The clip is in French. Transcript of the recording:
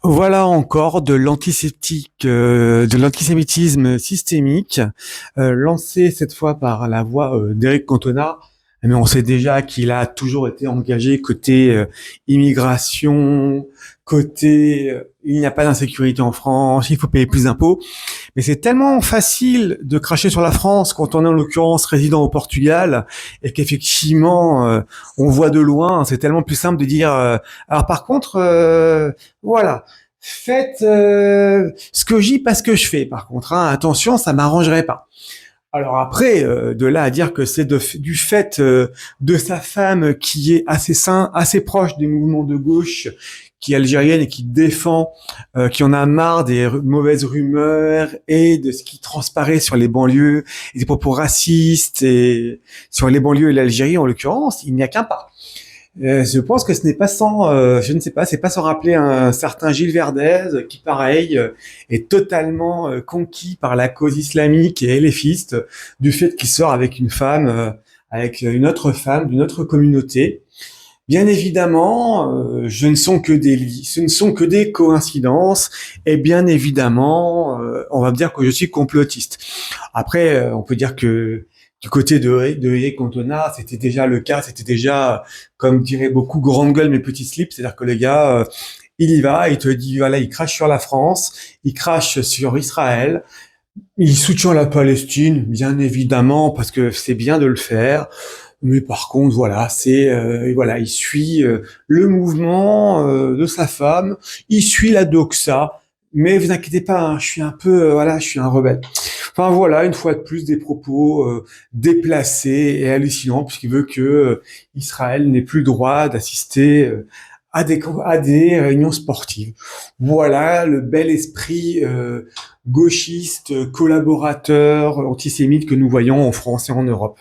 Voilà encore de l'antisémitisme systémique, lancé cette fois par la voix d'Éric Cantona. Mais on sait déjà qu'il a toujours été engagé côté immigration, côté il n'y a pas d'insécurité en France, il faut payer plus d'impôts. Mais c'est tellement facile de cracher sur la France quand on est en l'occurrence résident au Portugal et qu'effectivement on voit de loin. C'est tellement plus simple de dire. Alors par contre, voilà. Faites ce que je dis, pas ce que je fais. Par contre, hein, attention, ça m'arrangerait pas. Alors après, de là à dire que c'est du fait de sa femme qui est assez proche des mouvements de gauche, qui est algérienne et qui défend, qui en a marre des mauvaises rumeurs et de ce qui transparaît sur les banlieues et des propos racistes et sur les banlieues et l'Algérie en l'occurrence, il n'y a qu'un pas. Je pense que ce n'est pas sans, je ne sais pas, c'est pas sans rappeler un certain Gilles Verdez qui, pareil, est totalement conquis par la cause islamique et éléphiste du fait qu'il sort avec une femme, avec une autre femme d'une autre communauté. Bien évidemment, ce ne sont que des coïncidences, et bien évidemment, on va me dire que je suis complotiste. Après, on peut dire que du côté de Eric Cantona, c'était déjà le cas, c'était déjà, comme diraient beaucoup, grande gueule mais petit slip, c'est-à-dire que le gars, il y va, il te dit, voilà, il crache sur la France, il crache sur Israël, il soutient la Palestine, bien évidemment, parce que c'est bien de le faire. Mais par contre, voilà, il suit le mouvement de sa femme, il suit la doxa. Mais vous inquiétez pas, hein, je suis un peu, je suis un rebelle. Enfin voilà, une fois de plus, des propos déplacés et hallucinants, puisqu'il veut que Israël n'ait plus le droit d'assister à des réunions sportives. Voilà le bel esprit gauchiste, collaborateur, antisémite que nous voyons en France et en Europe.